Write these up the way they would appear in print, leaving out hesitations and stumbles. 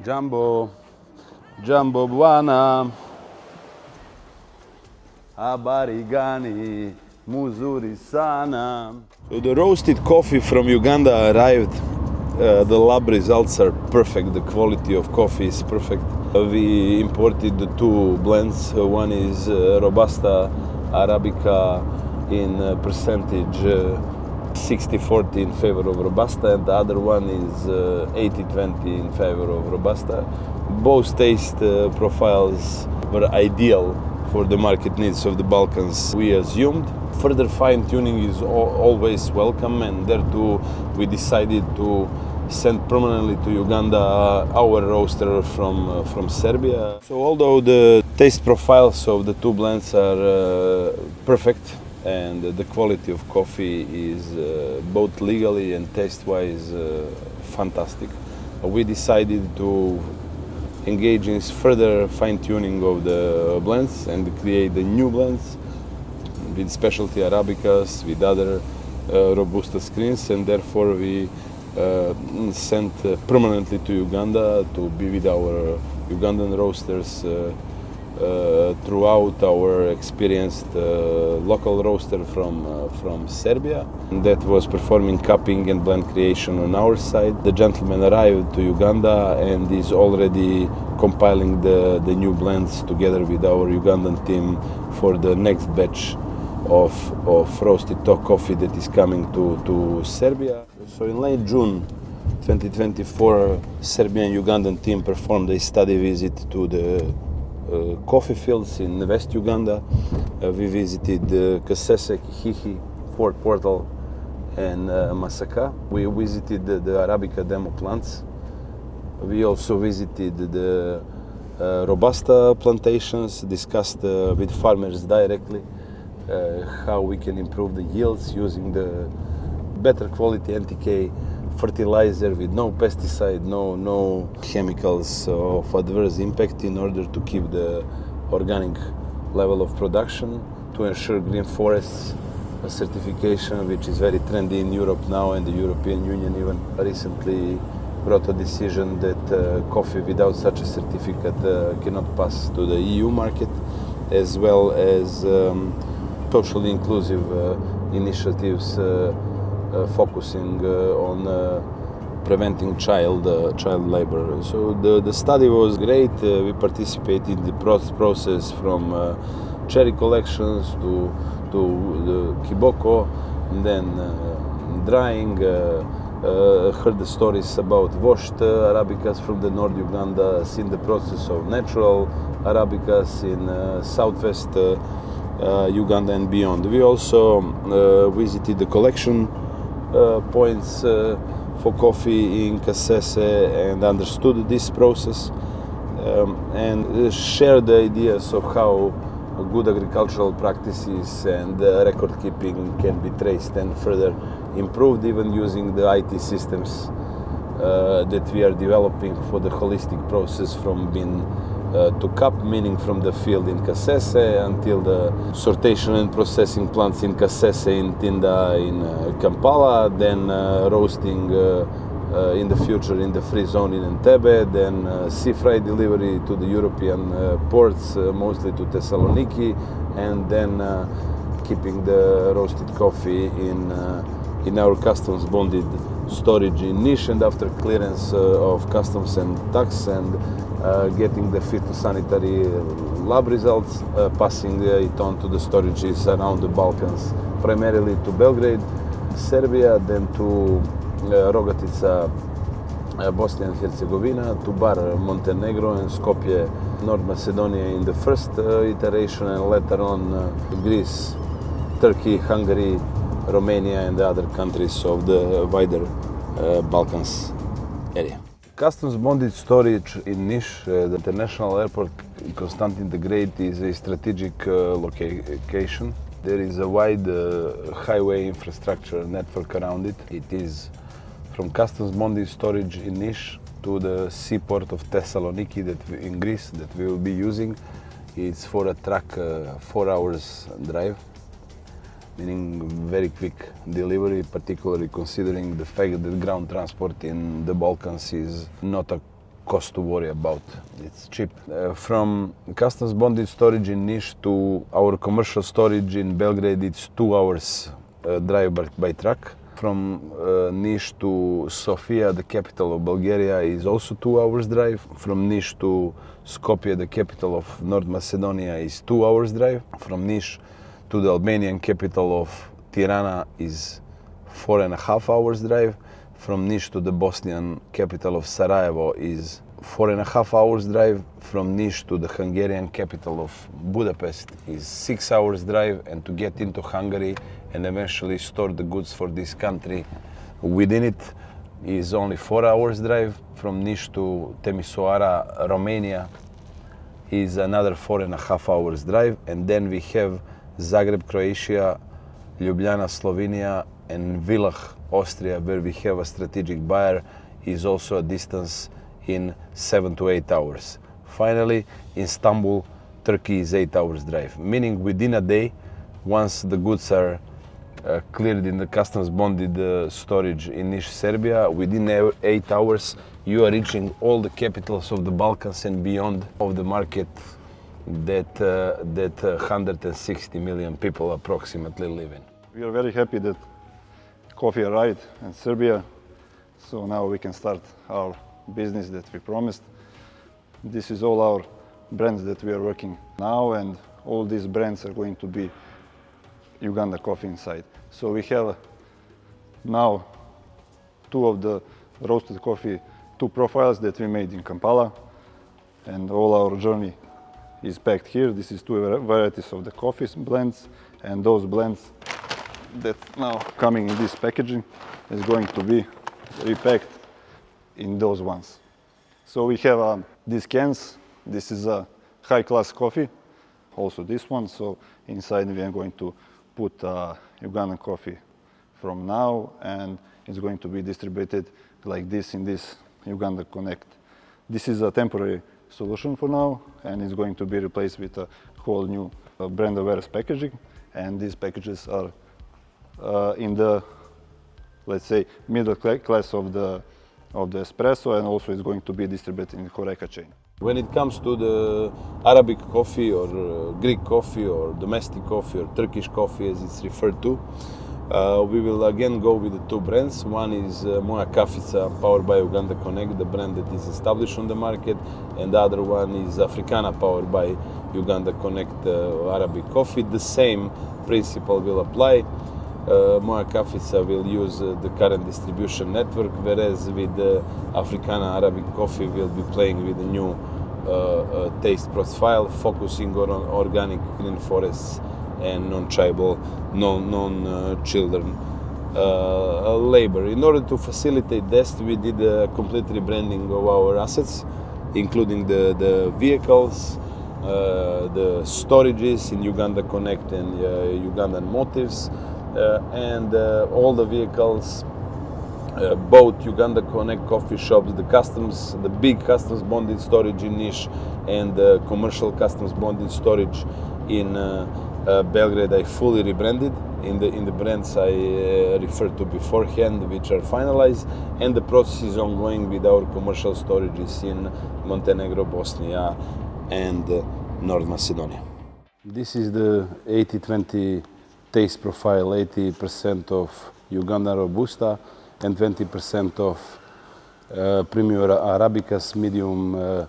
Jumbo, Jumbo Buana, Abarigani, Muzuri Sana. So the roasted coffee from Uganda arrived. The lab results are perfect. The quality of coffee is perfect. We imported the two blends. One is Robusta Arabica in percentage 60-40 in favor of Robusta, and the other one is 80-20 in favor of Robusta. Both taste profiles were ideal for the market needs of the Balkans, we assumed. Further fine-tuning is always welcome, and there too we decided to send permanently to Uganda our roaster from Serbia. So although the taste profiles of the two blends are perfect, and the quality of coffee is both legally and taste-wise fantastic, we decided to engage in further fine-tuning of the blends and create the new blends with specialty Arabicas, with other Robusta screens, and therefore we sent permanently to Uganda to be with our Ugandan roasters throughout our experienced local roaster from Serbia that was performing cupping and blend creation on our side. The gentleman arrived to Uganda and is already compiling the new blends together with our Ugandan team for the next batch of roasted top coffee that is coming to Serbia. So in late June 2024, Serbian Ugandan team performed a study visit to the coffee fields in West Uganda. We visited Kasese, Kihihi, Fort Portal and Masaka. We visited the Arabica demo plants. We also visited the Robusta plantations, discussed with farmers directly how we can improve the yields using the better quality NPK fertilizer with no pesticide, no chemicals of adverse impact, in order to keep the organic level of production, to ensure green forests certification, which is very trendy in Europe now, and the European Union even recently brought a decision that coffee without such a certificate cannot pass to the EU market, as well as socially inclusive initiatives focusing on preventing child labor. So the study was great. We participated in the process from cherry collections to the kiboko, and then drying. Heard the stories about washed Arabicas from the North Uganda, seen the process of natural Arabicas in southwest Uganda and beyond. We also visited the collection points for coffee in Kasese and understood this process and shared the ideas of how good agricultural practices and record keeping can be traced and further improved, even using the IT systems that we are developing for the holistic process from bean to cup, meaning from the field in Kasese until the sortation and processing plants in Kasese, in Tinda, in Kampala, then roasting in the future in the free zone in Entebbe, then sea freight delivery to the European ports, mostly to Thessaloniki, and then keeping the roasted coffee in our customs bonded storage in Niš, and after clearance of customs and tax and getting the phytosanitary lab results, passing it on to the storages around the Balkans, primarily to Belgrade, Serbia, then to Rogatica, Bosnia and Herzegovina, to Bar, Montenegro, and Skopje, North Macedonia in the first iteration, and later on Greece, Turkey, Hungary, Romania, and the other countries of the wider Balkans area. Customs bonded storage in Niš, the international airport Constantin the Great, is a strategic location. There is a wide highway infrastructure network around it. It is from customs bonded storage in Niš to the seaport of Thessaloniki in Greece that we will be using. It's for a truck 4 hours drive, meaning very quick delivery, particularly considering the fact that ground transport in the Balkans is not a cost to worry about. It's cheap. From customs bonded storage in Niš to our commercial storage in Belgrade, it's 2 hours drive by truck. From Niš to Sofia, the capital of Bulgaria, is also 2 hours drive. From Niš to Skopje, the capital of North Macedonia, is 2 hours drive. From Niš to the Albanian capital of Tirana is 4.5 hours drive. From Niš to the Bosnian capital of Sarajevo is 4.5 hours drive. From Niš to the Hungarian capital of Budapest is 6 hours drive, and to get into Hungary and eventually store the goods for this country within it is only 4 hours drive. From Niš to Timisoara, Romania is another 4.5 hours drive, and then we have Zagreb, Croatia, Ljubljana, Slovenia, and Villach, Austria, where we have a strategic buyer, is also a distance in 7 to 8 hours. Finally, Istanbul, Turkey is 8 hours drive, meaning within a day, once the goods are cleared in the customs bonded storage in Niš, Serbia, within 8 hours you are reaching all the capitals of the Balkans and beyond of the market that 160 million people approximately live in. We are very happy that coffee arrived in Serbia, so now we can start our business that we promised. This is all our brands that we are working now, and all these brands are going to be Uganda coffee inside. So we have now two of the roasted coffee, two profiles that we made in Kampala, and all our journey is packed here. This is two varieties of the coffee blends, and those blends that now coming in this packaging is going to be repacked in those ones. So we have these cans. This is a high-class coffee, also this one. So inside we are going to put Ugandan coffee from now, and it's going to be distributed like this in this Uganda Connect. This is a temporary solution for now, and it's going to be replaced with a whole new brand awareness packaging. And these packages are in the, let's say, middle class of the espresso, and also is going to be distributed in the Horeca chain. When it comes to the Arabic coffee or Greek coffee or domestic coffee or Turkish coffee as it's referred to, we will again go with the two brands. One is Moja Kafica, powered by Uganda Connect, the brand that is established on the market, and the other one is Africana, powered by Uganda Connect Arabic coffee. The same principle will apply. Moja Kafica will use the current distribution network, whereas with Africana Arabic coffee we'll be playing with a new taste profile, focusing on organic green forests and non-tribal, non-children labor. In order to facilitate this, we did a complete rebranding of our assets, including the vehicles, the storages in Uganda Connect and Ugandan motives, and all the vehicles, both Uganda Connect coffee shops, the big customs bonded storage in Niš, and the commercial customs bonded storage in Belgrade, I fully rebranded in the brands I referred to beforehand, which are finalized, and the process is ongoing with our commercial storages in Montenegro, Bosnia, and North Macedonia. This is the 80-20 taste profile, 80% of Ugandan Robusta and 20% of Premium Arabicas, medium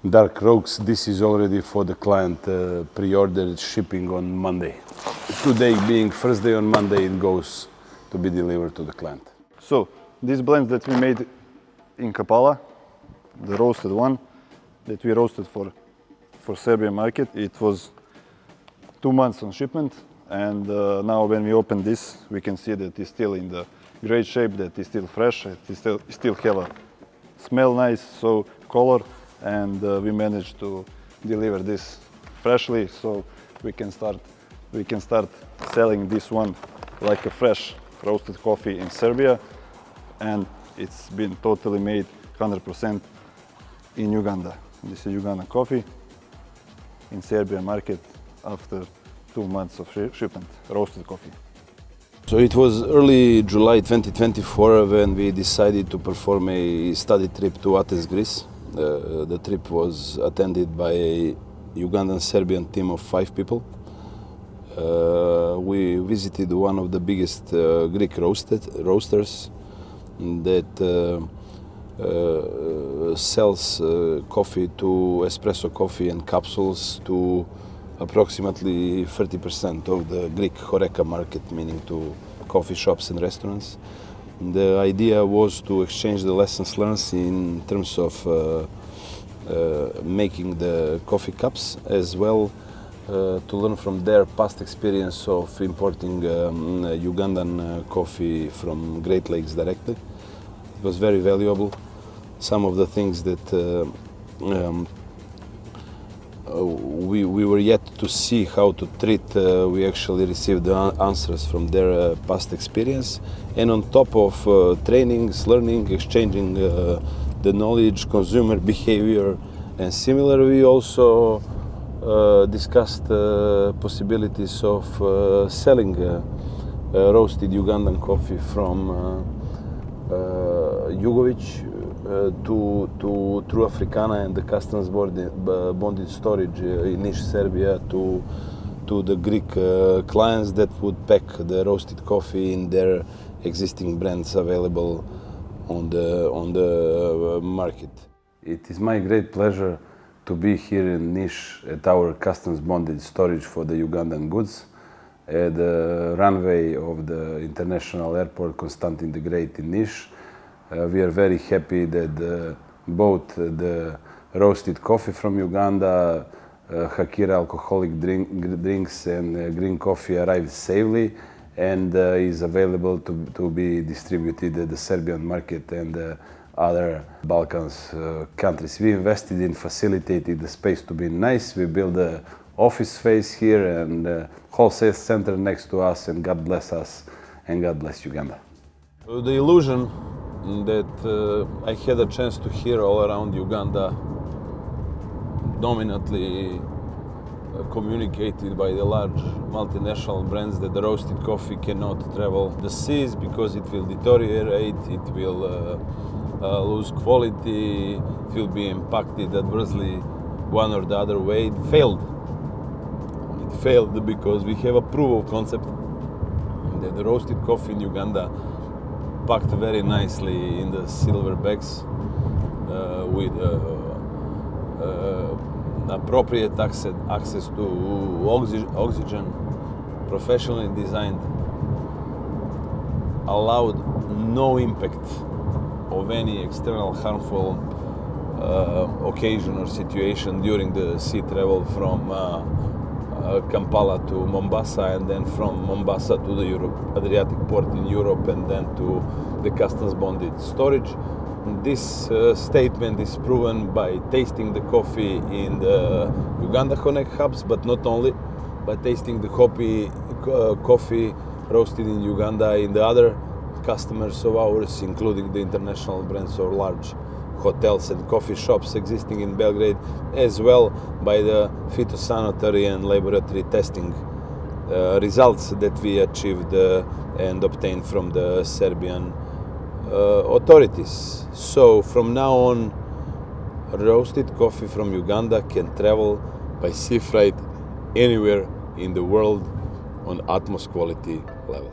dark roasts. This is already for the client pre-ordered, shipping on Monday. Today being first day, on Monday it goes to be delivered to the client. So these blends that we made in Kampala, the roasted one that we roasted for Serbian market, it was 2 months on shipment, and now when we open this, we can see that it's still in the great shape, that it's still fresh, it still have a smell nice, so color, and we managed to deliver this freshly, so we can start selling this one like a fresh roasted coffee in Serbia, and it's been totally made 100% in Uganda. This is Ugandan coffee in Serbian market after 2 months of shipment, roasted coffee. So it was early July 2024 when we decided to perform a study trip to Athens, Greece. The trip was attended by a Ugandan Serbian team of 5 people. We visited one of the biggest Greek roasters that sells coffee to espresso coffee and capsules to approximately 30% of the Greek Horeca market, meaning to coffee shops and restaurants. The idea was to exchange the lessons learned in terms of making the coffee cups, as well to learn from their past experience of importing Ugandan coffee from Great Lakes directly. It was very valuable. Some of the things that we were yet to see how to treat, we actually received the answers from their past experience. And on top of trainings, learning, exchanging the knowledge, consumer behavior and similar, we also discussed possibilities of selling roasted Ugandan coffee from Stoiljkovic through Africana and the customs bonded storage in Niš, Serbia, to the Greek clients that would pack the roasted coffee in their existing brands available on the market. It is my great pleasure to be here in Niš at our customs bonded storage for the Ugandan goods at the runway of the International Airport Konstantin the Great in Niš. We are very happy that both the roasted coffee from Uganda, Hakira alcoholic drinks and green coffee arrived safely and is available to be distributed at the Serbian market and other Balkans countries. We invested in facilitating the space to be nice. We built an office space here and a wholesale center next to us, and God bless us and God bless Uganda. The illusion that I had a chance to hear all around Uganda, dominantly communicated by the large multinational brands, that the roasted coffee cannot travel the seas because it will deteriorate, it will lose quality, it will be impacted adversely one or the other way. It failed. It failed because we have a proof of concept that the roasted coffee in Uganda, packed very nicely in the silver bags with appropriate access to oxygen, professionally designed, allowed no impact of any external harmful occasion or situation during the sea travel from Kampala to Mombasa, and then from Mombasa to the Adriatic port in Europe, and then to the customs bonded storage. This statement is proven by tasting the coffee in the Uganda Connect hubs, but not only, by tasting the coffee roasted in Uganda in the other customers of ours, including the international brands or large hotels and coffee shops existing in Belgrade, as well by the phytosanitary and laboratory testing results that we achieved and obtained from the Serbian authorities. So from now on, roasted coffee from Uganda can travel by sea freight anywhere in the world on utmost quality level.